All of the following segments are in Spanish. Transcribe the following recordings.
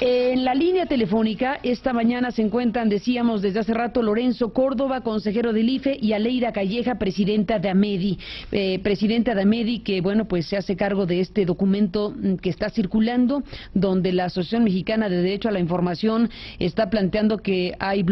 En la línea telefónica, esta mañana se encuentran, decíamos desde hace rato, Lorenzo Córdoba, consejero del IFE, y Aleida Calleja, presidenta de AMEDI. Presidenta de AMEDI, que bueno, pues se hace cargo de este documento que está circulando, donde la Asociación Mexicana de Derecho a la Información está planteando que hay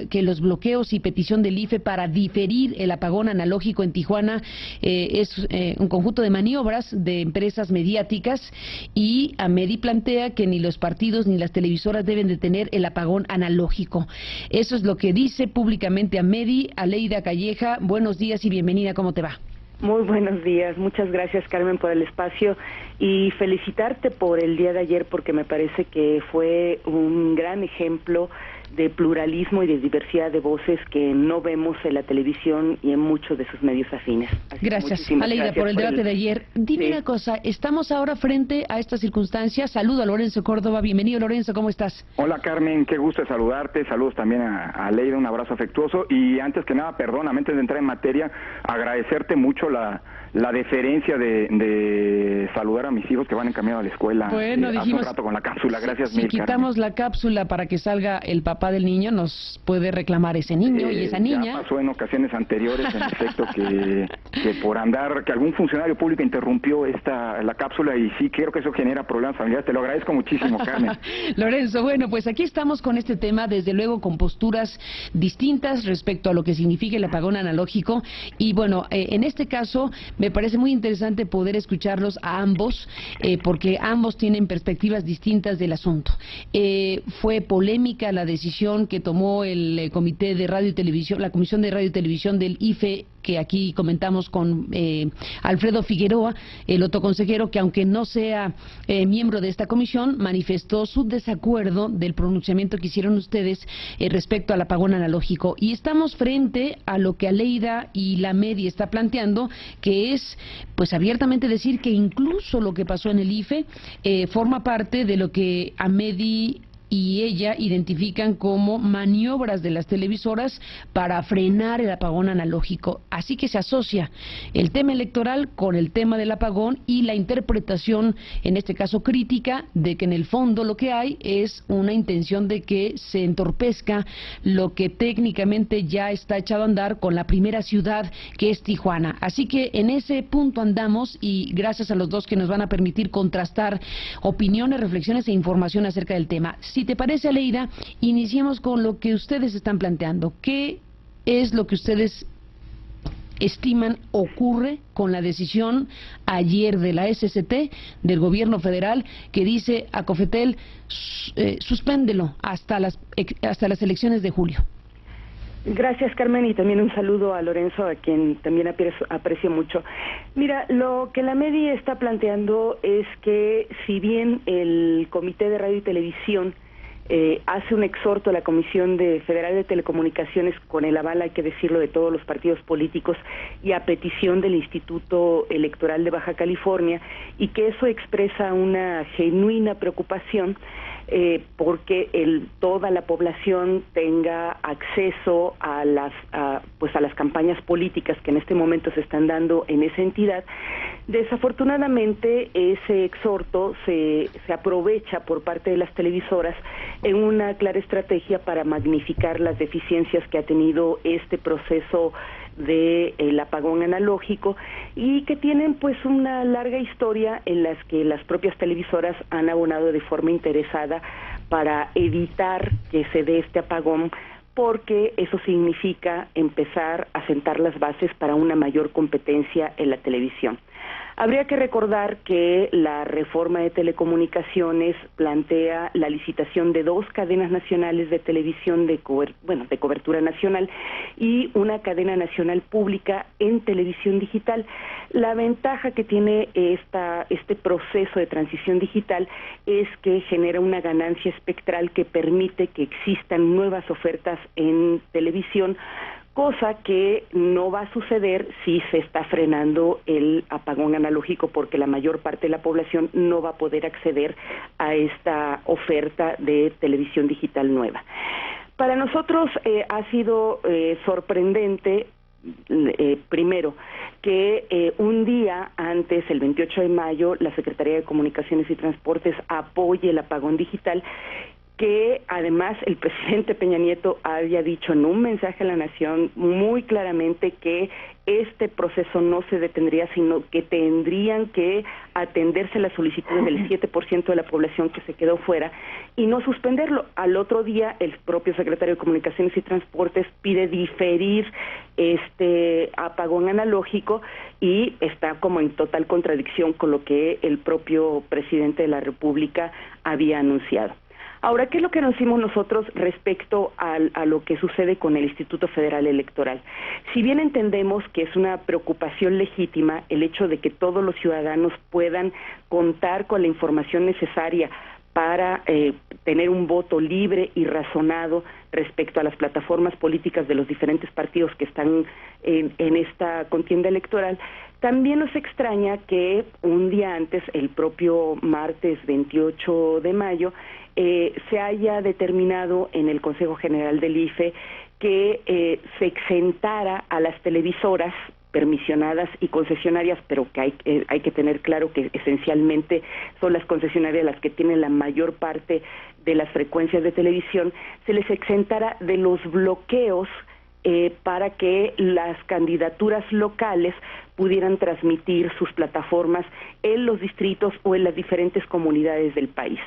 que los bloqueos y petición del IFE para diferir el apagón analógico en Tijuana es un conjunto de maniobras de empresas mediáticas, y AMEDI plantea que ni los partidos ni las televisoras deben de tener el apagón analógico. Eso es lo que dice públicamente AMEDI. Aleida Calleja, buenos días y bienvenida, ¿cómo te va? Muy buenos días, muchas gracias, Carmen, por el espacio, y felicitarte por el día de ayer, porque me parece que fue un gran ejemplo de pluralismo y de diversidad de voces que no vemos en la televisión y en muchos de sus medios afines. Gracias, Aleida, por el debate de ayer. Dime una cosa, estamos ahora frente a esta circunstancia. Saludo a Lorenzo Córdoba. Bienvenido, Lorenzo, ¿cómo estás? Hola, Carmen, qué gusto de saludarte. Saludos también a Aleida, un abrazo afectuoso. Y antes que nada, perdóname, antes de entrar en materia, agradecerte mucho la deferencia de saludar a mis hijos que van en camino a la escuela. Bueno, hace dijimos, un rato con la cápsula. Gracias, si quitamos Carmen. la cápsula para que salga el papá del niño, nos puede reclamar ese niño y esa niña. Ya pasó en ocasiones anteriores, en efecto, que por andar, que algún funcionario público interrumpió la cápsula, y sí, creo que eso genera problemas familiares. Te lo agradezco muchísimo, Carmen. Lorenzo, bueno, pues aquí estamos con este tema, desde luego con posturas distintas respecto a lo que significa el apagón analógico, y bueno, en este caso me parece muy interesante poder escucharlos a ambos, porque ambos tienen perspectivas distintas del asunto. Fue polémica la decisión que tomó el Comité de Radio y Televisión, la Comisión de Radio y Televisión del IFE, que aquí comentamos con Alfredo Figueroa, el otro consejero, que aunque no sea miembro de esta comisión, manifestó su desacuerdo del pronunciamiento que hicieron ustedes respecto al apagón analógico. Y estamos frente a lo que Aleida y la AMEDI está planteando, que es pues abiertamente decir que incluso lo que pasó en el IFE forma parte de lo que AMEDI y ella identifican como maniobras de las televisoras para frenar el apagón analógico. Así que se asocia el tema electoral con el tema del apagón, y la interpretación, en este caso crítica, de que en el fondo lo que hay es una intención de que se entorpezca lo que técnicamente ya está echado a andar con la primera ciudad, que es Tijuana. Así que en ese punto andamos, y gracias a los dos que nos van a permitir contrastar opiniones, reflexiones e información acerca del tema. Si te parece, Aleida, iniciemos con lo que ustedes están planteando. ¿Qué es lo que ustedes estiman ocurre con la decisión ayer de la SCT, del gobierno federal, que dice a COFETEL, suspéndelo hasta las elecciones de julio? Gracias, Carmen, y también un saludo a Lorenzo, a quien también aprecio mucho. Mira, lo que la AMEDI está planteando es que, si bien el Comité de Radio y Televisión hace un exhorto a la Comisión Federal de Telecomunicaciones, con el aval, hay que decirlo, de todos los partidos políticos, y a petición del Instituto Electoral de Baja California, y que eso expresa una genuina preocupación porque toda la población tenga acceso a las campañas políticas que en este momento se están dando en esa entidad. Desafortunadamente, ese exhorto se aprovecha por parte de las televisoras en una clara estrategia para magnificar las deficiencias que ha tenido este proceso del apagón analógico, y que tienen pues una larga historia en las que las propias televisoras han abonado de forma interesada para evitar que se dé este apagón, porque eso significa empezar a sentar las bases para una mayor competencia en la televisión. Habría que recordar que la reforma de telecomunicaciones plantea la licitación de 2 cadenas nacionales de televisión de cobertura nacional, y una cadena nacional pública en televisión digital. La ventaja que tiene este proceso de transición digital es que genera una ganancia espectral que permite que existan nuevas ofertas en televisión, cosa que no va a suceder si se está frenando el apagón analógico, porque la mayor parte de la población no va a poder acceder a esta oferta de televisión digital nueva. Para nosotros ha sido sorprendente, primero, que un día antes, el 28 de mayo, la Secretaría de Comunicaciones y Transportes apoye el apagón digital, que además el presidente Peña Nieto había dicho en un mensaje a la nación muy claramente que este proceso no se detendría, sino que tendrían que atenderse las solicitudes del 7% de la población que se quedó fuera y no suspenderlo. Al otro día, el propio secretario de Comunicaciones y Transportes pide diferir este apagón analógico y está como en total contradicción con lo que el propio presidente de la República había anunciado. Ahora, ¿qué es lo que nos hicimos nosotros respecto a lo que sucede con el Instituto Federal Electoral? Si bien entendemos que es una preocupación legítima el hecho de que todos los ciudadanos puedan contar con la información necesaria para tener un voto libre y razonado respecto a las plataformas políticas de los diferentes partidos que están en esta contienda electoral, también nos extraña que un día antes, el propio martes 28 de mayo, se haya determinado en el Consejo General del IFE que se exentara a las televisoras permisionadas y concesionarias, pero que hay que tener claro que esencialmente son las concesionarias las que tienen la mayor parte de las frecuencias de televisión, se les exentara de los bloqueos para que las candidaturas locales pudieran transmitir sus plataformas en los distritos o en las diferentes comunidades del país.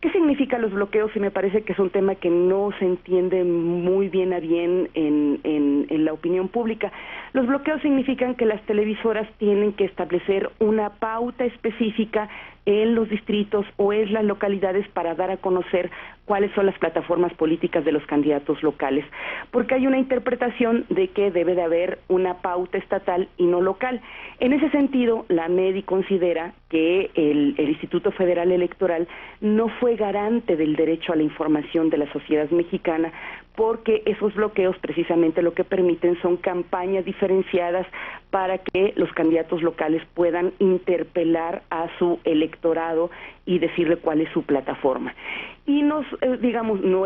¿Qué significan los bloqueos? Y me parece que es un tema que no se entiende muy bien en la opinión pública. Los bloqueos significan que las televisoras tienen que establecer una pauta específica en los distritos o en las localidades para dar a conocer cuáles son las plataformas políticas de los candidatos locales, porque hay una interpretación de que debe de haber una pauta estatal y no local. En ese sentido, la MEDI considera que el Instituto Federal Electoral no fue garante del derecho a la información de la sociedad mexicana, porque esos bloqueos precisamente lo que permiten son campañas diferenciadas para que los candidatos locales puedan interpelar a su electorado y decirle cuál es su plataforma. Y no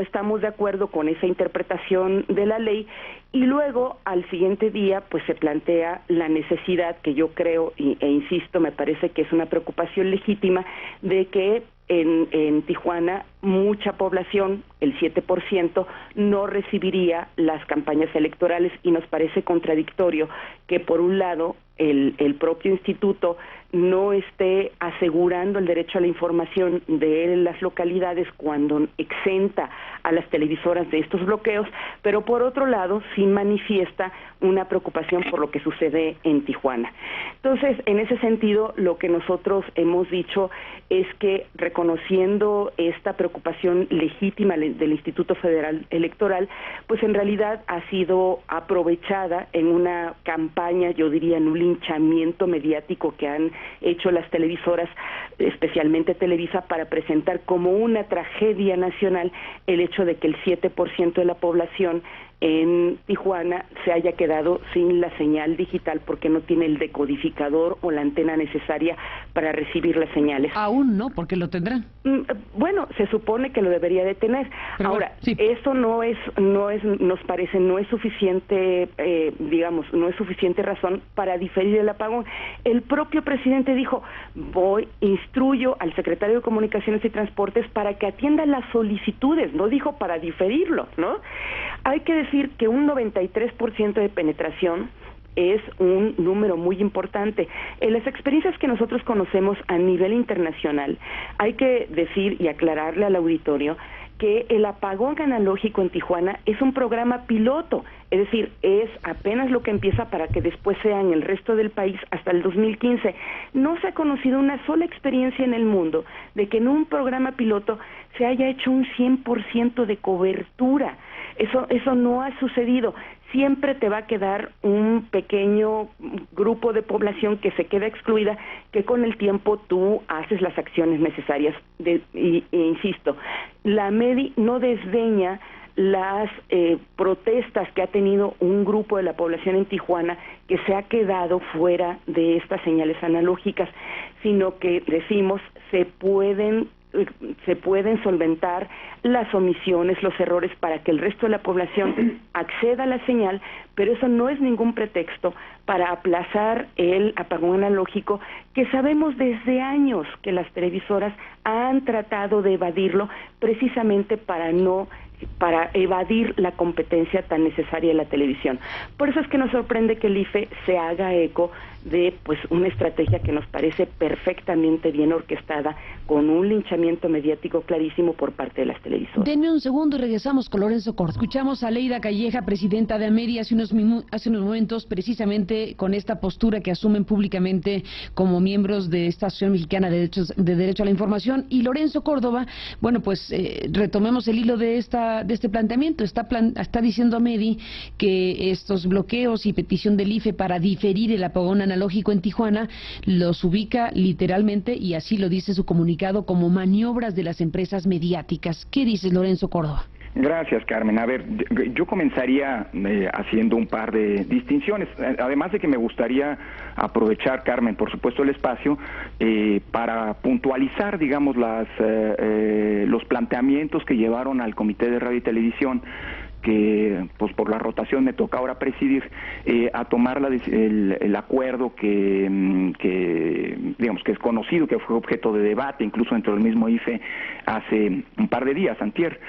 estamos de acuerdo con esa interpretación de la ley, y luego al siguiente día pues se plantea la necesidad, que yo creo e insisto, me parece que es una preocupación legítima, de que en Tijuana mucha población, el 7%, no recibiría las campañas electorales, y nos parece contradictorio que por un lado el propio instituto no esté asegurando el derecho a la información de las localidades cuando exenta a las televisoras de estos bloqueos, pero por otro lado sí manifiesta una preocupación por lo que sucede en Tijuana. Entonces, en ese sentido, lo que nosotros hemos dicho es que, reconociendo esta preocupación legítima del Instituto Federal Electoral, pues en realidad ha sido aprovechada en una campaña, yo diría en un linchamiento mediático que han hecho las televisoras, especialmente Televisa, para presentar como una tragedia nacional el hecho de que el 7% de la población en Tijuana se haya quedado sin la señal digital porque no tiene el decodificador o la antena necesaria para recibir las señales. Aún no, porque lo tendrán. Bueno, se supone que lo debería de tener. Pero ahora, sí, eso no es, nos parece, no es suficiente, no es suficiente razón para diferir el apagón. El propio presidente dijo, instruyo al secretario de Comunicaciones y Transportes para que atienda las solicitudes, no dijo para diferirlo, ¿no? Hay que decir que un 93% de penetración es un número muy importante. En las experiencias que nosotros conocemos a nivel internacional, hay que decir y aclararle al auditorio que el apagón analógico en Tijuana es un programa piloto, es decir, es apenas lo que empieza para que después sea en el resto del país hasta el 2015. No se ha conocido una sola experiencia en el mundo de que en un programa piloto se haya hecho un 100% de cobertura. Eso no ha sucedido. Siempre te va a quedar un pequeño grupo de población que se queda excluida, que con el tiempo tú haces las acciones necesarias. Insisto, la MEDI no desdeña las protestas que ha tenido un grupo de la población en Tijuana que se ha quedado fuera de estas señales analógicas, sino que decimos se pueden se pueden solventar las omisiones, los errores para que el resto de la población acceda a la señal, pero eso no es ningún pretexto para aplazar el apagón analógico, que sabemos desde años que las televisoras han tratado de evadirlo precisamente para evadir la competencia tan necesaria de la televisión. Por eso es que nos sorprende que el IFE se haga eco de una estrategia que nos parece perfectamente bien orquestada, con un linchamiento mediático clarísimo por parte de las televisoras. Denme un segundo y regresamos con Lorenzo Córdoba. Escuchamos a Leida Calleja, presidenta de AMEDI, hace unos momentos, precisamente con esta postura que asumen públicamente como miembros de esta Asociación Mexicana de Derecho a la Información. Y Lorenzo Córdoba, retomemos el hilo de este planteamiento. Está diciendo AMEDI que estos bloqueos y petición del IFE para diferir el apagón analógico en Tijuana los ubica literalmente, y así lo dice su comunicado, como maniobras de las empresas mediáticas. ¿Qué dices, Lorenzo Córdoba? Gracias, Carmen. A ver, yo comenzaría haciendo un par de distinciones, además de que me gustaría aprovechar, Carmen, por supuesto, el espacio para puntualizar, digamos, los planteamientos que llevaron al Comité de Radio y Televisión, que pues por la rotación me toca ahora presidir, a tomar el acuerdo que digamos que es conocido, que fue objeto de debate incluso dentro del mismo IFE hace un par de días, antier.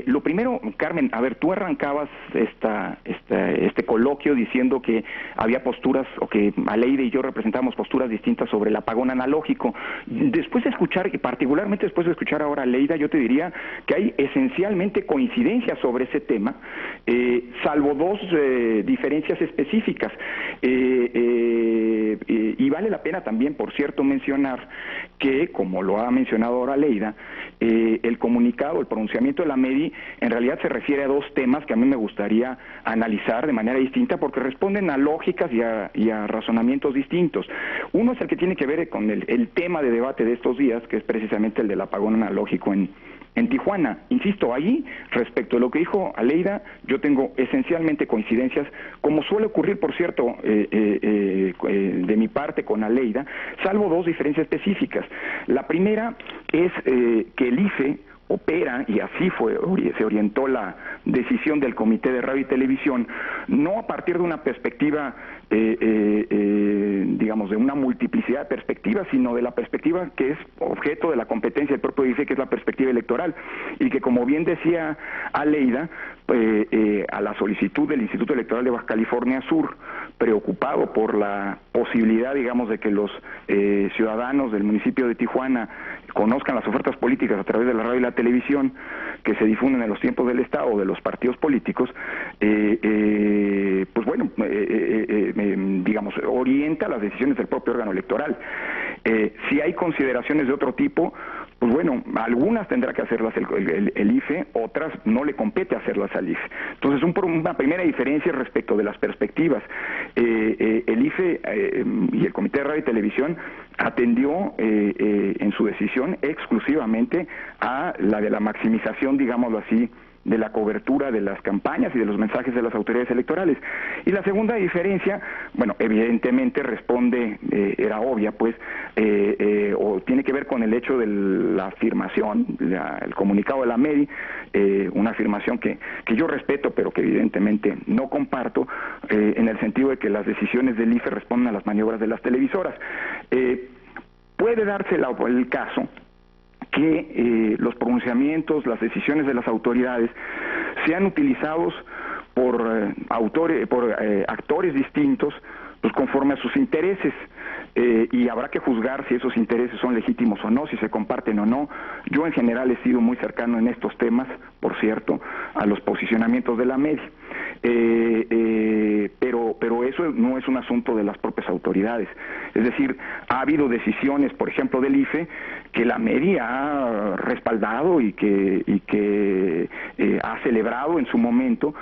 Lo primero, Carmen, a ver, tú arrancabas este coloquio diciendo que había posturas, o que Aleida y yo representamos posturas distintas sobre el apagón analógico. Después de escuchar, y particularmente después de escuchar ahora a Aleida, yo te diría que hay esencialmente coincidencias sobre ese tema, salvo dos diferencias específicas. Y vale la pena también, por cierto, mencionar que, como lo ha mencionado ahora Aleida, el comunicado, el pronunciamiento de la AMEDI, en realidad se refiere a dos temas que a mí me gustaría analizar de manera distinta, porque responden a lógicas y a razonamientos distintos. Uno es el que tiene que ver con el tema de debate de estos días, que es precisamente el del apagón analógico en Tijuana. Insisto, ahí, respecto a lo que dijo Aleida, yo tengo esencialmente coincidencias, como suele ocurrir, por cierto, de mi parte con Aleida, salvo dos diferencias específicas. La primera es que el IFE opera, y así se orientó la decisión del Comité de Radio y Televisión, no a partir de una perspectiva, digamos, de una multiplicidad de perspectivas, sino de la perspectiva que es objeto de la competencia del propio IFE, que es la perspectiva electoral, y que, como bien decía Aleida, a la solicitud del Instituto Electoral de Baja California Sur, preocupado por la posibilidad, digamos, de que los ciudadanos del municipio de Tijuana conozcan las ofertas políticas a través de la radio y la televisión que se difunden en los tiempos del Estado o de los partidos políticos, digamos, orienta las decisiones del propio órgano electoral. Si hay consideraciones de otro tipo, pues bueno, algunas tendrá que hacerlas el IFE, otras no le compete hacerlas al IFE. Entonces, una primera diferencia respecto de las perspectivas. El IFE y el Comité de Radio y Televisión atendió en su decisión exclusivamente a la de la maximización, digámoslo así, de la cobertura de las campañas y de los mensajes de las autoridades electorales. Y la segunda diferencia, bueno, evidentemente responde, era obvia, pues, o tiene que ver con el hecho de la afirmación, el comunicado de la AMEDI, una afirmación que yo respeto, pero que evidentemente no comparto, en el sentido de que las decisiones del IFE responden a las maniobras de las televisoras. Puede darse el caso que los pronunciamientos, las decisiones de las autoridades sean utilizados por actores distintos, pues conforme a sus intereses, y habrá que juzgar si esos intereses son legítimos o no, si se comparten o no. Yo en general he sido muy cercano en estos temas, por cierto, a los posicionamientos de la AMEDI, pero eso no es un asunto de las propias autoridades. Es decir, ha habido decisiones, por ejemplo, del IFE, que la AMEDI ha respaldado y que ha celebrado en su momento,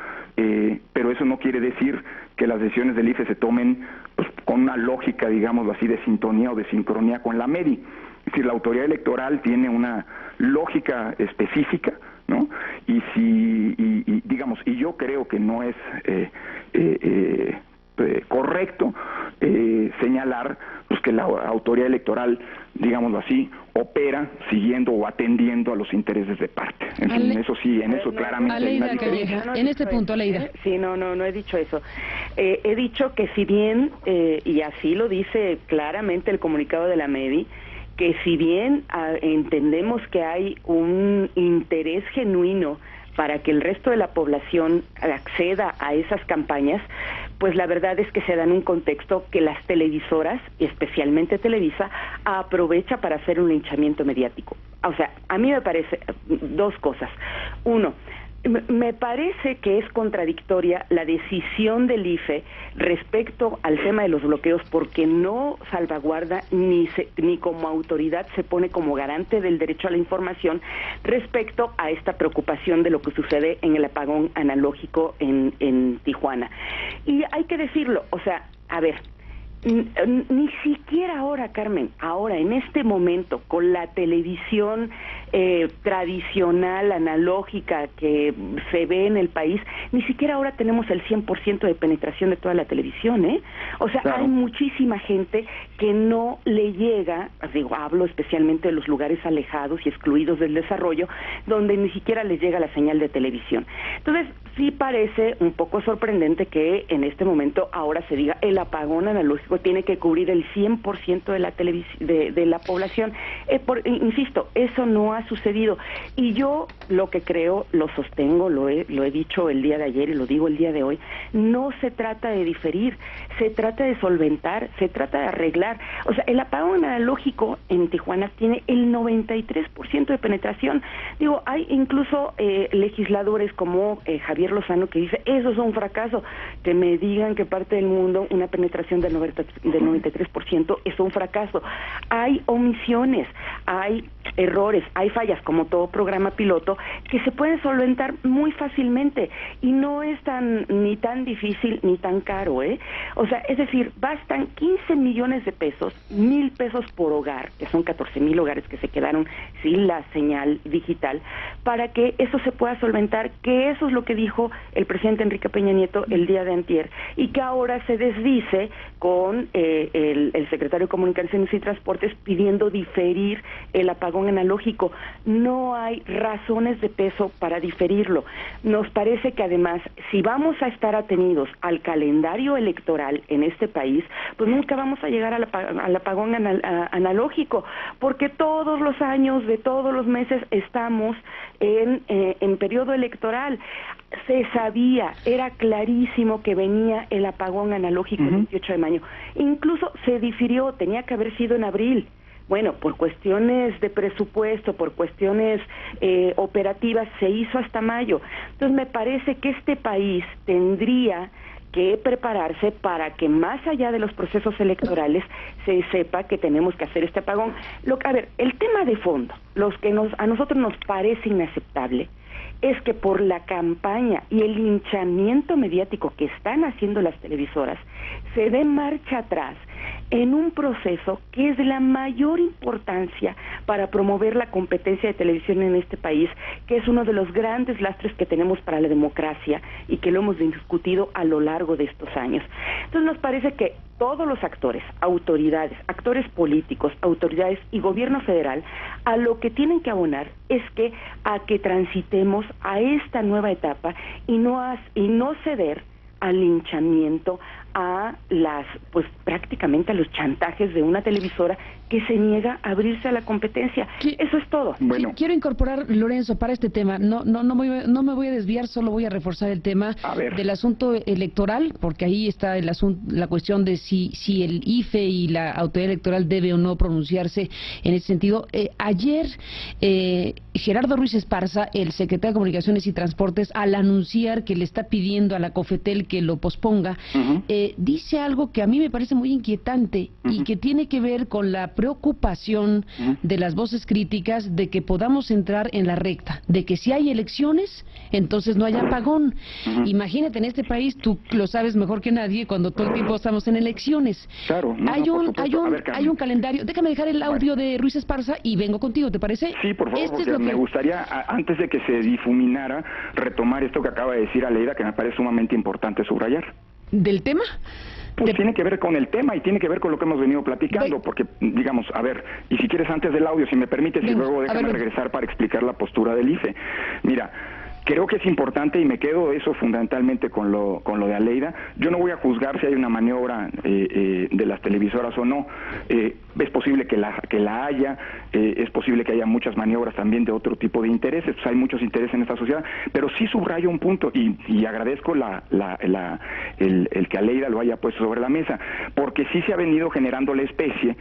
pero eso no quiere decir que las decisiones del IFE se tomen pues, con una lógica, digámoslo así, de sintonía o de sincronía con la AMEDI. Es decir, la autoridad electoral tiene una lógica específica, ¿no? Y digamos, y yo creo que no es correcto señalar pues que la autoridad electoral, digámoslo así, opera siguiendo o atendiendo a los intereses de parte. En fin, eso sí, en eso claramente hay una diferencia. En este punto, Aleida. Sí, no he dicho eso. He dicho que si bien, y así lo dice claramente el comunicado de la MEDI, que si bien entendemos que hay un interés genuino para que el resto de la población acceda a esas campañas, pues la verdad es que se da en un contexto que las televisoras, y especialmente Televisa, aprovecha para hacer un linchamiento mediático. O sea, a mí me parece dos cosas. Uno, me parece que es contradictoria la decisión del IFE respecto al tema de los bloqueos, porque no salvaguarda ni como autoridad se pone como garante del derecho a la información respecto a esta preocupación de lo que sucede en el apagón analógico en Tijuana. Y hay que decirlo, o sea, a ver, ni siquiera ahora, Carmen, ahora en este momento con la televisión tradicional, analógica que se ve en el país, ni siquiera ahora tenemos el 100% de penetración de toda la televisión, O sea, claro, hay muchísima gente que no le llega, digo, hablo especialmente de los lugares alejados y excluidos del desarrollo, donde ni siquiera les llega la señal de televisión. Entonces, sí parece un poco sorprendente que en este momento ahora se diga el apagón analógico tiene que cubrir el 100% de la de la población. Insisto, eso no ha sucedido. Y yo lo que creo, lo sostengo, lo he dicho el día de ayer y lo digo el día de hoy, no se trata de diferir, se trata de solventar, se trata de arreglar. O sea, el apagón analógico en Tijuana tiene el 93% de penetración. Digo, hay incluso legisladores como Javier Lozano que dice, eso es un fracaso, que me digan que parte del mundo una penetración del 93% es un fracaso. Hay omisiones, hay errores, hay fallas, como todo programa piloto, que se pueden solventar muy fácilmente y no es ni tan difícil ni tan caro, O sea, es decir, bastan 15 millones de pesos, 1,000 pesos por hogar, que son 14,000 hogares que se quedaron sin la señal digital, para que eso se pueda solventar, que eso es lo que dijo el presidente Enrique Peña Nieto el día de antier, y que ahora se desdice con el secretario de Comunicaciones y Transportes pidiendo diferir el apagón analógico. No hay razones de peso para diferirlo. Nos parece que además, si vamos a estar atenidos al calendario electoral en este país, pues nunca vamos a llegar al apagón analógico, porque todos los años, de todos los meses, estamos en periodo electoral. Se sabía, era clarísimo que venía el apagón analógico el 28 de mayo. Incluso se difirió, tenía que haber sido en abril. Bueno, por cuestiones de presupuesto, por cuestiones operativas, se hizo hasta mayo. Entonces me parece que este país tendría que prepararse para que más allá de los procesos electorales se sepa que tenemos que hacer este apagón. A ver, el tema de fondo, a nosotros nos parece inaceptable, es que por la campaña y el linchamiento mediático que están haciendo las televisoras, se dé marcha atrás en un proceso que es de la mayor importancia para promover la competencia de televisión en este país, que es uno de los grandes lastres que tenemos para la democracia y que lo hemos discutido a lo largo de estos años. Entonces nos parece que todos los actores, autoridades, actores políticos, autoridades y gobierno federal, a lo que tienen que abonar es a que transitemos a esta nueva etapa y no ceder al linchamiento, a prácticamente a los chantajes de una televisora que se niega a abrirse a la competencia. Eso es todo. Bueno. Quiero incorporar, Lorenzo, para este tema, no me voy a desviar, solo voy a reforzar el tema del asunto electoral, porque ahí está la cuestión de si el IFE y la autoridad electoral debe o no pronunciarse en ese sentido. Ayer, Gerardo Ruiz Esparza, el secretario de Comunicaciones y Transportes, al anunciar que le está pidiendo a la COFETEL que lo posponga, dice algo que a mí me parece muy inquietante y que tiene que ver con la preocupación de las voces críticas de que podamos entrar en la recta, de que si hay elecciones, entonces no haya apagón. Imagínate, en este país, tú lo sabes mejor que nadie, cuando todo el tiempo estamos en elecciones. Claro, hay un calendario. Déjame dejar el audio de Ruiz Esparza y vengo contigo, ¿te parece? Sí, por favor, porque me gustaría, antes de que se difuminara, retomar esto que acaba de decir Aleida, que me parece sumamente importante subrayar. ¿Del tema? Pues tiene que ver con el tema y tiene que ver con lo que hemos venido platicando, porque, digamos, a ver, y si quieres antes del audio, si me permites, y luego déjame regresar para explicar la postura del IFE. Mira, creo que es importante y me quedo eso fundamentalmente con lo de Aleida. Yo no voy a juzgar si hay una maniobra de las televisoras o no. Es posible que la haya, es posible que haya muchas maniobras también de otro tipo de intereses. Pues hay muchos intereses en esta sociedad, pero sí subrayo un punto y agradezco el que Aleida lo haya puesto sobre la mesa, porque sí se ha venido generando la especie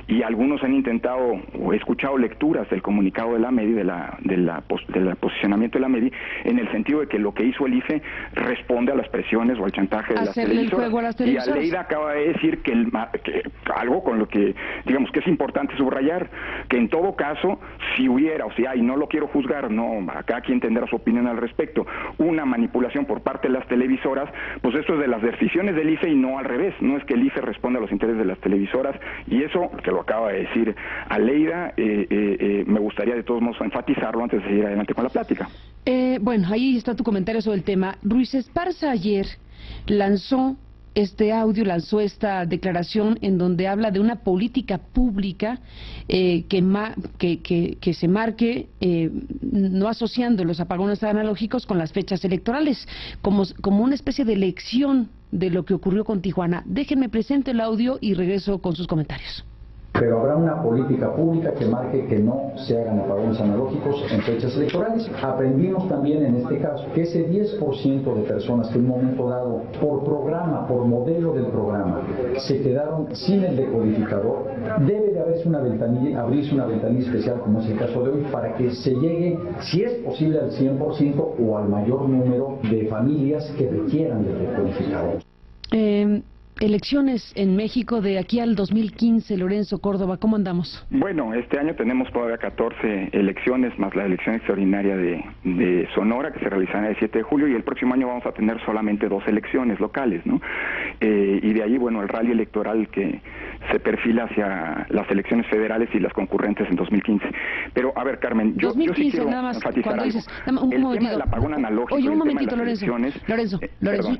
y algunos han intentado o he escuchado lecturas del comunicado de la MEDI, del posicionamiento de la MEDI, en el sentido de que lo que hizo el IFE responde a las presiones o al chantaje de las televisoras. Y Aleida acaba de decir que algo con lo que, digamos, que es importante subrayar, que en todo caso, si hubiera, o si hay, no lo quiero juzgar, no, acá quien tendrá su opinión al respecto, una manipulación por parte de las televisoras, pues esto es de las decisiones del IFE y no al revés, no es que el IFE responda a los intereses de las televisoras, y eso, que lo acaba de decir Aleida, me gustaría de todos modos enfatizarlo antes de seguir adelante con la plática. Bueno, ahí está tu comentario sobre el tema. Ruiz Esparza ayer lanzó este audio, lanzó esta declaración en donde habla de una política pública que se marque no asociando los apagones analógicos con las fechas electorales, como una especie de lección de lo que ocurrió con Tijuana. Déjenme presente el audio y regreso con sus comentarios. Pero habrá una política pública que marque que no se hagan apagones analógicos en fechas electorales. Aprendimos también en este caso que ese 10% de personas que en un momento dado, por programa, por modelo del programa, se quedaron sin el decodificador, debe de abrirse una ventanilla especial, como es el caso de hoy, para que se llegue, si es posible, al 100% o al mayor número de familias que requieran del decodificador. Elecciones en México de aquí al 2015, Lorenzo Córdoba, ¿cómo andamos? Bueno, este año tenemos todavía 14 elecciones, más la elección extraordinaria de Sonora, que se realizará el 7 de julio, y el próximo año vamos a tener solamente 2 elecciones locales, ¿no? Y de ahí, bueno, el rally electoral que se perfila hacia las elecciones federales y las concurrentes en 2015. Pero, a ver, Carmen, yo sí quiero nada más, enfatizar algo. Dices, el tema del apagón analógico... Oye, un momentito, Lorenzo,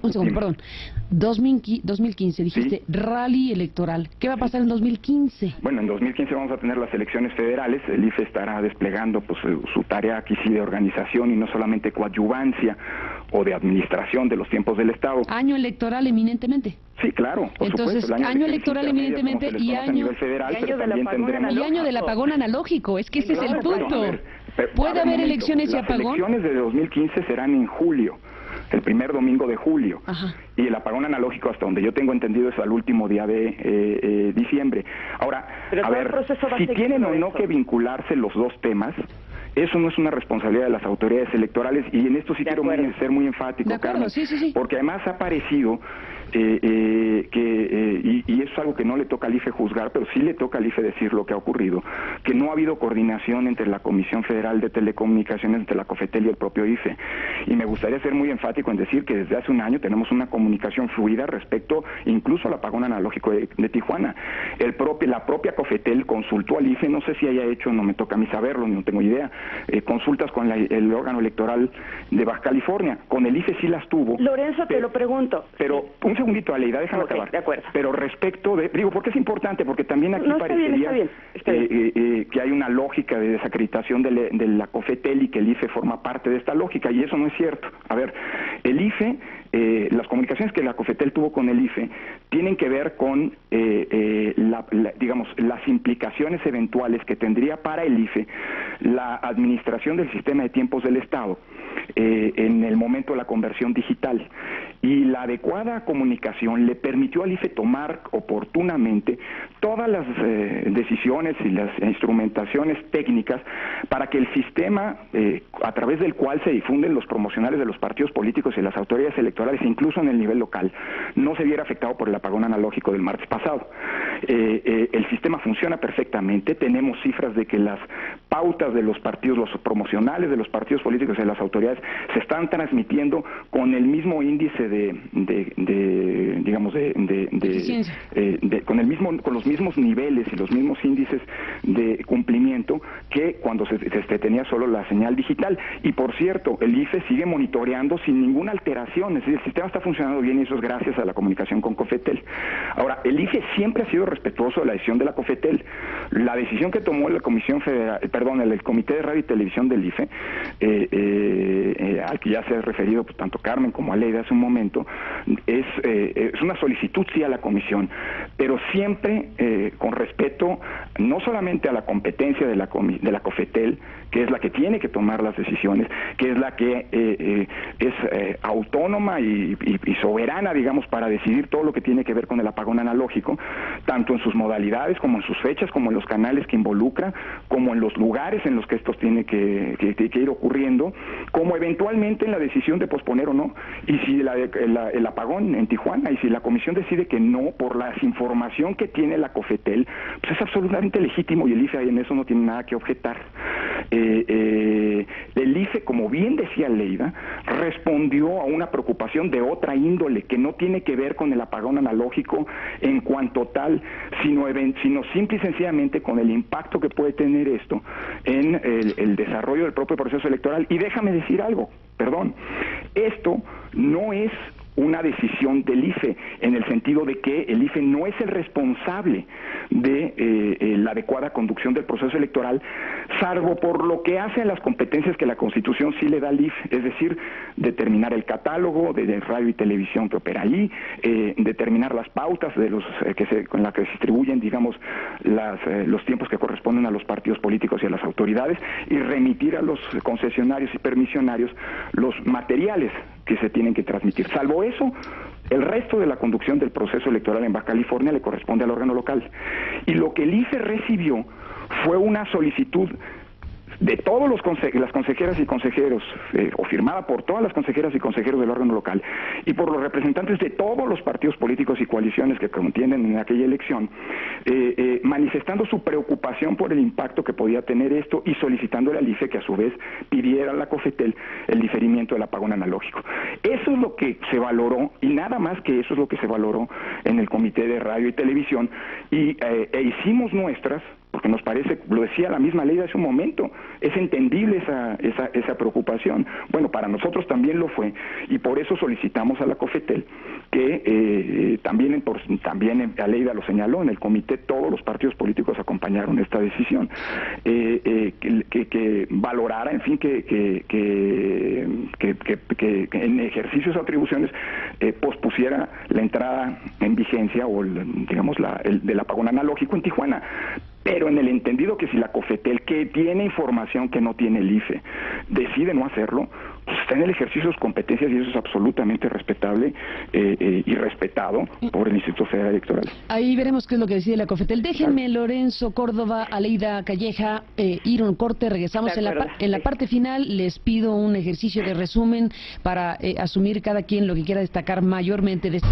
un segundo, perdón. 2015. Dijiste, ¿sí? Rally electoral. ¿Qué va a pasar en 2015? Bueno, en 2015 vamos a tener las elecciones federales. El IFE estará desplegando pues su tarea aquí sí de organización y no solamente coadyuvancia o de administración de los tiempos del Estado. Año electoral eminentemente. Sí, claro, por Entonces, supuesto. año electoral evidentemente y año del apagón analógico. Es que ese es el punto. Pero, ¿puede haber elecciones y apagón? Las elecciones de 2015 serán en julio, el primer domingo de julio. Ajá. Y el apagón analógico, hasta donde yo tengo entendido, es al último día de diciembre. Ahora, a ver, si tienen o no que vincularse los dos temas, eso no es una responsabilidad de las autoridades electorales, y en esto sí quiero ser muy enfático, Carmen, sí. porque además ha parecido y eso es algo que no le toca al IFE juzgar, pero sí le toca al IFE decir lo que ha ocurrido, que no ha habido coordinación entre la Comisión Federal de Telecomunicaciones, entre la COFETEL y el propio IFE. Y me gustaría ser muy enfático en decir que desde hace un año tenemos una comunicación fluida respecto incluso al apagón analógico de Tijuana. La propia COFETEL consultó al IFE, no sé si haya hecho, no me toca a mí saberlo, no tengo idea, consultas con el órgano electoral de Baja California. Con el IFE sí las tuvo. Lorenzo, te lo pregunto. Pero un segundito, Aleida, déjame acabar. De acuerdo. Pero respecto de... Digo, porque es importante, porque también aquí parecería que hay una lógica de desacreditación de la COFETEL y que el IFE forma parte de esta lógica, y eso no es cierto. A ver, el IFE, las comunicaciones que la COFETEL tuvo con el IFE tienen que ver con, digamos, las implicaciones eventuales que tendría para el IFE la administración del sistema de tiempos del Estado en el momento de la conversión digital. Y la adecuada comunicación le permitió al IFE tomar oportunamente todas las decisiones y las instrumentaciones técnicas para que el sistema a través del cual se difunden los promocionales de los partidos políticos y las autoridades electorales, incluso en el nivel local, no se viera afectado por el apagón analógico del martes pasado. El sistema funciona perfectamente, tenemos cifras de que las pautas de los partidos, los promocionales de los partidos políticos y de las autoridades se están transmitiendo con el mismo índice con los mismos niveles y los mismos índices de cumplimiento que cuando se tenía solo la señal digital. Y por cierto, el IFE sigue monitoreando sin ninguna alteración, es decir, el sistema está funcionando bien y eso es gracias a la comunicación con COFETEL. Ahora, el IFE siempre ha sido respetuoso de la decisión de la COFETEL. La decisión que tomó la Comisión Federal, el Comité de Radio y Televisión del IFE, al que ya se ha referido pues, tanto Carmen como Aleida hace un momento, es una solicitud sí a la Comisión, pero siempre con respeto no solamente a la competencia de la COFETEL, que es la que tiene que tomar las decisiones, que es la que es autónoma y soberana, digamos, para decidir todo lo que tiene que ver con el apagón analógico, tanto en sus modalidades como en sus fechas, como en los canales que involucra, como en los lugares en los que estos tiene que ir ocurriendo, como eventualmente en la decisión de posponer o no, y si el apagón en Tijuana, y si la Comisión decide que no, por la información que tiene la COFETEL, pues es absolutamente legítimo y el IFE en eso no tiene nada que objetar. El IFE, como bien decía Leida, respondió a una preocupación de otra índole que no tiene que ver con el apagón analógico en cuanto tal, sino simple y sencillamente con el impacto que puede tener esto en el desarrollo del propio proceso electoral. Y déjame decir algo, perdón, esto no es una decisión del IFE, en el sentido de que el IFE no es el responsable de la adecuada conducción del proceso electoral, salvo por lo que hace a las competencias que la Constitución sí le da al IFE, es decir, determinar el catálogo de radio y televisión que opera ahí, determinar las pautas de con las que se distribuyen, digamos, los tiempos que corresponden a los partidos políticos y a las autoridades, y remitir a los concesionarios y permisionarios los materiales que se tienen que transmitir. Salvo eso, el resto de la conducción del proceso electoral en Baja California le corresponde al órgano local. Y lo que el IFE recibió fue una solicitud de todos las consejeras y consejeros, o firmada por todas las consejeras y consejeros del órgano local, y por los representantes de todos los partidos políticos y coaliciones que contienden en aquella elección, manifestando su preocupación por el impacto que podía tener esto y solicitándole al IFE que a su vez pidiera a la COFETEL el diferimiento del apagón analógico. Eso es lo que se valoró, y nada más que eso es lo que se valoró en el Comité de Radio y Televisión, y hicimos nuestras, porque nos parece, lo decía la misma ley de hace un momento, es entendible esa preocupación. Bueno, para nosotros también lo fue, y por eso solicitamos a la COFETEL que también Aleida lo señaló, en el comité todos los partidos políticos acompañaron esta decisión, que valorara, en fin, que en ejercicio de sus atribuciones pospusiera la entrada en vigencia o del apagón analógico en Tijuana. Pero en el entendido que si la COFETEL, que tiene información que no tiene el IFE, decide no hacerlo, pues está en el ejercicio de sus competencias y eso es absolutamente respetable y respetado por el Instituto Federal Electoral. Ahí veremos qué es lo que decide la COFETEL. Déjenme, Lorenzo Córdoba, Aleida Calleja, ir un corte, regresamos en la parte final. Les pido un ejercicio de resumen para asumir cada quien lo que quiera destacar mayormente de este.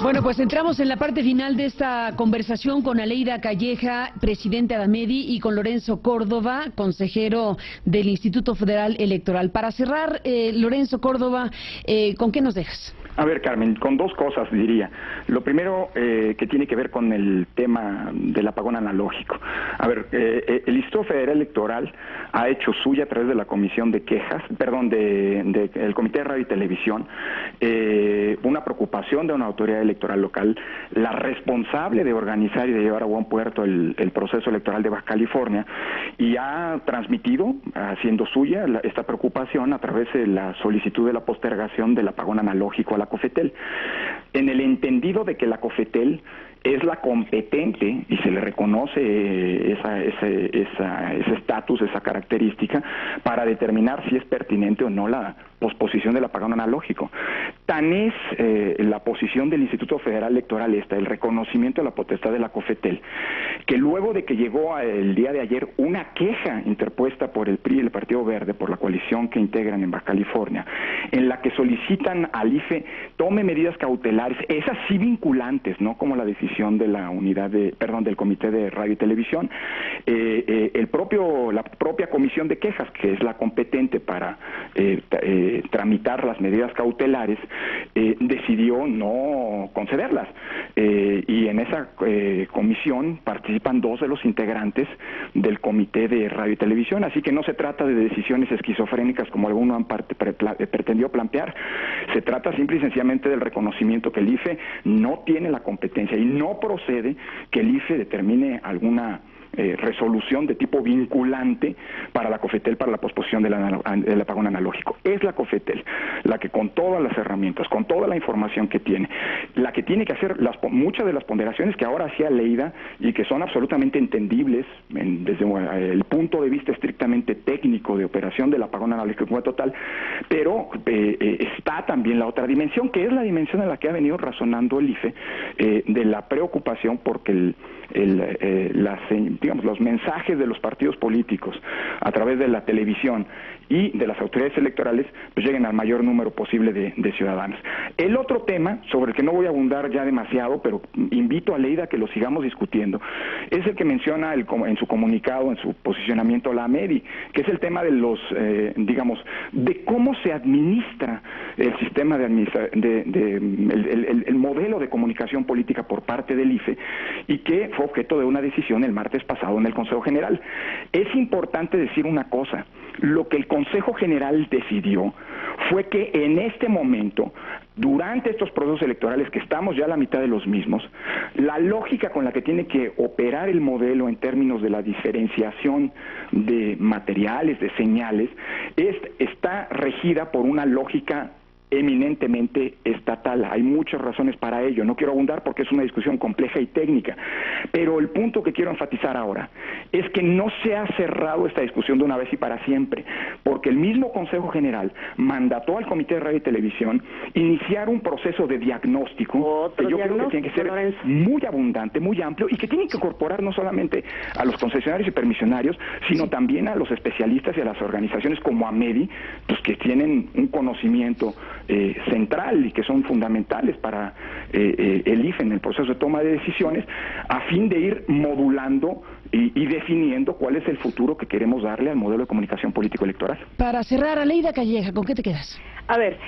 Bueno, pues entramos en la parte final de esta conversación con Aleida Calleja, presidente de AMEDI, y con Lorenzo Córdoba, consejero del Instituto Federal Electoral. Para cerrar, Lorenzo Córdoba, ¿con qué nos dejas? A ver, Carmen, con dos cosas diría. Lo primero, que tiene que ver con el tema del apagón analógico. A ver, el Instituto Federal Electoral ha hecho suya a través de la Comisión de Quejas, el Comité de Radio y Televisión, una preocupación de una autoridad electoral local, la responsable de organizar y de llevar a buen puerto el proceso electoral de Baja California, y ha transmitido, haciendo suya, esta preocupación a través de la solicitud de la postergación del apagón analógico a la COFETEL, en el entendido de que la COFETEL es la competente y se le reconoce ese estatus, esa característica, para determinar si es pertinente o no la posposición del apagón analógico. Tan es la posición del Instituto Federal Electoral el reconocimiento de la potestad de la COFETEL, que luego de que llegó el día de ayer una queja interpuesta por el PRI y el Partido Verde, por la coalición que integran en Baja California, en la que solicitan al IFE tome medidas cautelares, esas sí vinculantes, no como la decisión decisión de la del Comité de Radio y Televisión. La propia Comisión de Quejas, que es la competente para tramitar las medidas cautelares, decidió no concederlas. Y en esa comisión participan 2 de los integrantes del Comité de Radio y Televisión, así que no se trata de decisiones esquizofrénicas como alguno han pretendió plantear. Se trata simple y sencillamente del reconocimiento que el IFE no tiene la competencia y no procede que el IFE determine alguna resolución de tipo vinculante para la COFETEL para la posposición del apagón analógico. Es la COFETEL la que, con todas las herramientas, con toda la información que tiene, la que tiene que hacer muchas de las ponderaciones que ahora hacía Leida y que son absolutamente entendibles desde el punto de vista estrictamente técnico de operación del apagón analógico total, pero está también la otra dimensión, que es la dimensión en la que ha venido razonando el IFE, de la preocupación porque los mensajes de los partidos políticos a través de la televisión y de las autoridades electorales pues lleguen al mayor número posible de ciudadanos. El otro tema, sobre el que no voy a abundar ya demasiado, pero invito a Leida a que lo sigamos discutiendo, es el que menciona en su comunicado, en su posicionamiento la AMEDI, que es el tema de de cómo se administra el sistema el modelo de comunicación política por parte del IFE, y que fue objeto de una decisión el martes pasado en el Consejo General. Es importante decir una cosa: lo que el Consejo General decidió fue que en este momento, durante estos procesos electorales, que estamos ya a la mitad de los mismos, la lógica con la que tiene que operar el modelo en términos de la diferenciación de materiales, de señales, está regida por una lógica eminentemente estatal. Hay muchas razones para ello, no quiero abundar porque es una discusión compleja y técnica, pero el punto que quiero enfatizar ahora es que no se ha cerrado esta discusión de una vez y para siempre, porque el mismo Consejo General mandató al Comité de Radio y Televisión iniciar un proceso de diagnóstico que yo creo que tiene que ser muy abundante, muy amplio, y que tiene que incorporar no solamente a los concesionarios y permisionarios, sino también a los especialistas y a las organizaciones como AMEDI, pues que tienen un conocimiento central y que son fundamentales para el IFE en el proceso de toma de decisiones, a fin de ir modulando y definiendo cuál es el futuro que queremos darle al modelo de comunicación político-electoral. Para cerrar, Aleida Calleja, ¿con qué te quedas? A ver,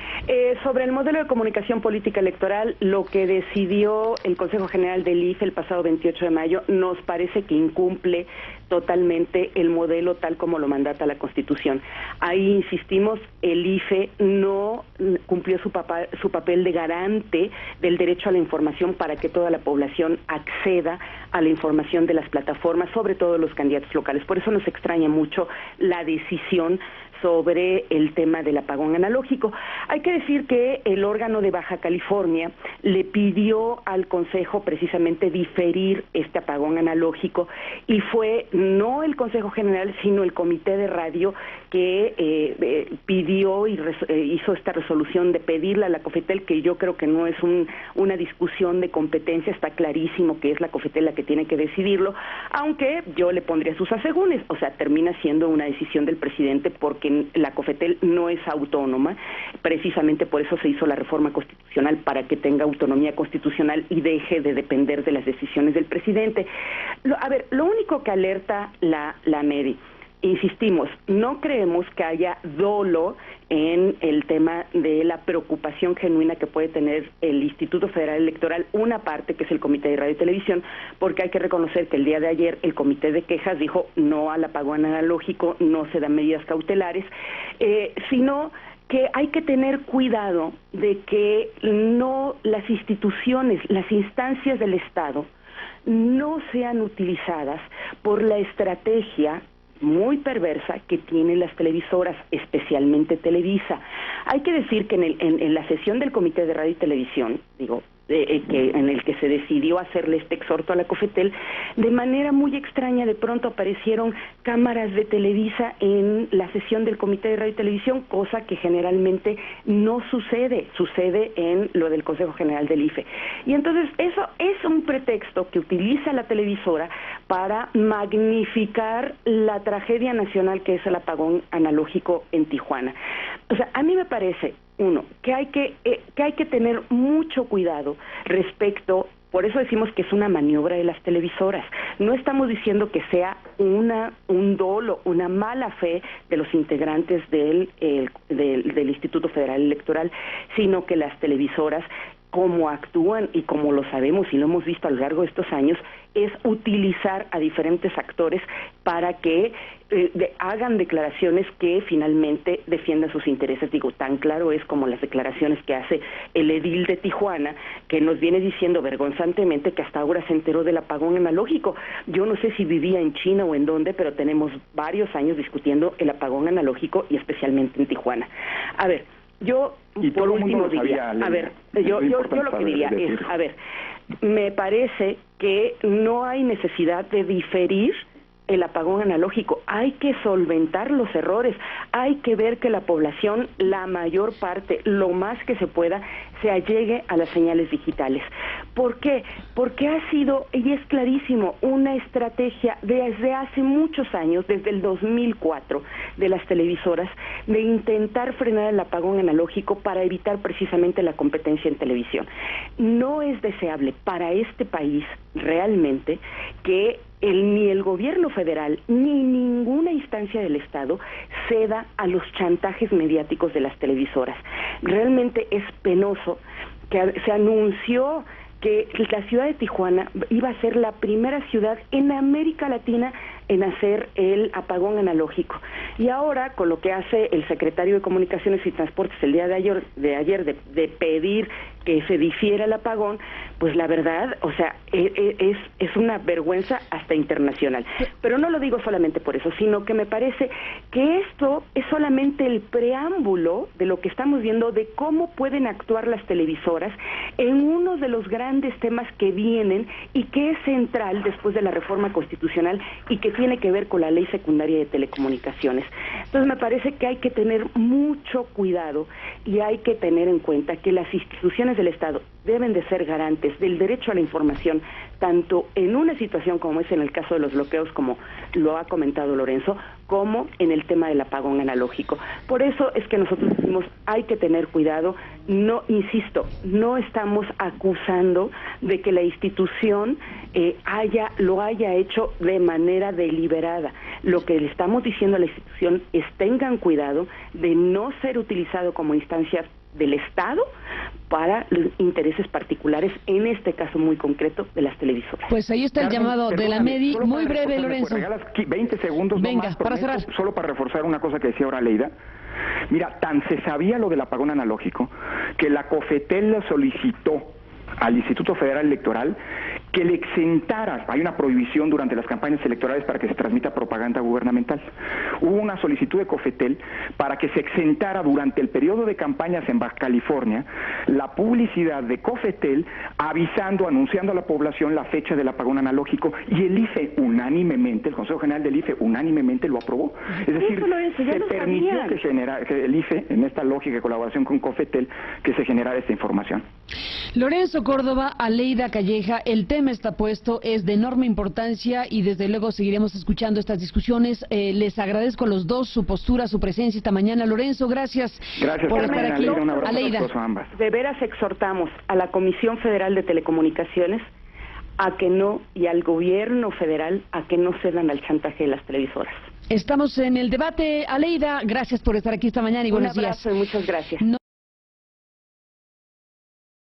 sobre el modelo de comunicación política electoral, lo que decidió el Consejo General del IFE el pasado 28 de mayo nos parece que incumple totalmente el modelo tal como lo mandata la Constitución. Ahí insistimos, el IFE no cumplió su papel de garante del derecho a la información para que toda la población acceda a la información de las plataformas, sobre todo los candidatos locales. Por eso nos extraña mucho la decisión sobre el tema del apagón analógico. Hay que decir que el órgano de Baja California le pidió al Consejo precisamente diferir este apagón analógico, y fue no el Consejo General sino el Comité de Radio que pidió y hizo esta resolución de pedirle a la COFETEL, que yo creo que no es una discusión de competencia, está clarísimo que es la COFETEL la que tiene que decidirlo, aunque yo le pondría sus asegúnes, o sea, termina siendo una decisión del presidente porque la COFETEL no es autónoma, precisamente por eso se hizo la reforma constitucional, para que tenga autonomía constitucional y deje de depender de las decisiones del presidente. Lo único que alerta la AMEDI, insistimos, no creemos que haya dolo en el tema de la preocupación genuina que puede tener el Instituto Federal Electoral, una parte que es el Comité de Radio y Televisión, porque hay que reconocer que el día de ayer el Comité de Quejas dijo no al apagón analógico, no se dan medidas cautelares, sino que hay que tener cuidado de que no las instituciones, las instancias del Estado no sean utilizadas por la estrategia muy perversa que tienen las televisoras, especialmente Televisa. Hay que decir que en la sesión del Comité de Radio y Televisión, en el que se decidió hacerle este exhorto a la COFETEL, de manera muy extraña de pronto aparecieron cámaras de Televisa en la sesión del Comité de Radio y Televisión, cosa que generalmente no sucede en lo del Consejo General del IFE. Y entonces eso es un pretexto que utiliza la televisora para magnificar la tragedia nacional que es el apagón analógico en Tijuana. O sea, a mí me parece, que hay que tener mucho cuidado respecto, Por eso decimos que es una maniobra de las televisoras. No estamos diciendo que sea un dolo, una mala fe de los integrantes del Instituto Federal Electoral, sino que las televisoras, como actúan y como lo sabemos y lo hemos visto a lo largo de estos años, es utilizar a diferentes actores para que hagan declaraciones que finalmente defiendan sus intereses. Digo, tan claro es como las declaraciones que hace el edil de Tijuana, que nos viene diciendo vergonzantemente que hasta ahora se enteró del apagón analógico. Yo no sé si vivía en China o en dónde, pero tenemos varios años discutiendo el apagón analógico y especialmente en Tijuana. A ver, yo por último diría, yo lo que diría es, me parece que no hay necesidad de diferir el apagón analógico, hay que solventar los errores, hay que ver que la población, la mayor parte, lo más que se pueda, se allegue a las señales digitales. ¿Por qué? Porque ha sido, y es clarísimo, una estrategia desde hace muchos años, desde el 2004, de las televisoras, de intentar frenar el apagón analógico para evitar precisamente la competencia en televisión. No es deseable para este país realmente que ni el gobierno federal ni ninguna instancia del Estado ceda a los chantajes mediáticos de las televisoras. Realmente es penoso que se anunció que la ciudad de Tijuana iba a ser la primera ciudad en América Latina en hacer el apagón analógico. Y ahora, con lo que hace el secretario de Comunicaciones y Transportes el día de ayer de pedir que se difiera el apagón, pues la verdad, o sea, es una vergüenza hasta internacional. Pero no lo digo solamente por eso, sino que me parece que esto es solamente el preámbulo de lo que estamos viendo de cómo pueden actuar las televisoras en uno de los grandes temas que vienen y que es central después de la reforma constitucional y que tiene que ver con la ley secundaria de telecomunicaciones. Entonces me parece que hay que tener mucho cuidado y hay que tener en cuenta que las instituciones del Estado deben de ser garantes del derecho a la información, tanto en una situación como es en el caso de los bloqueos, como lo ha comentado Lorenzo, como en el tema del apagón analógico. Por eso es que nosotros decimos, hay que tener cuidado. No, insisto, no estamos acusando de que la institución lo haya hecho de manera deliberada. Lo que le estamos diciendo a la institución es tengan cuidado de no ser utilizado como instancia del Estado para los intereses particulares, en este caso muy concreto de las televisoras. Pues ahí está el llamado de la MEDI, muy breve, Lorenzo. ¿Me regalas 20 segundos? Venga, no más, para cerrar. Solo para reforzar una cosa que decía ahora Leida. Mira, tan se sabía lo del apagón analógico que la COFETEL lo solicitó al Instituto Federal Electoral que le exentara, hay una prohibición durante las campañas electorales para que se transmita propaganda gubernamental. Hubo una solicitud de COFETEL para que se exentara durante el periodo de campañas en Baja California la publicidad de COFETEL anunciando a la población la fecha del apagón analógico, y el IFE unánimemente, el Consejo General del IFE unánimemente lo aprobó. Es decir, se permitió que el IFE, en esta lógica de colaboración con COFETEL, que se generara esta información. Lorenzo Córdoba, Aleida Calleja, el tema está puesto, es de enorme importancia y desde luego seguiremos escuchando estas discusiones. Les agradezco a los dos su postura, su presencia esta mañana. Lorenzo, gracias por estar aquí. Aleida, de veras exhortamos a la Comisión Federal de Telecomunicaciones a que no, y al gobierno federal a que no cedan al chantaje de las televisoras. Estamos en el debate. Aleida, gracias por estar aquí esta mañana y buenos días. Un abrazo y muchas gracias.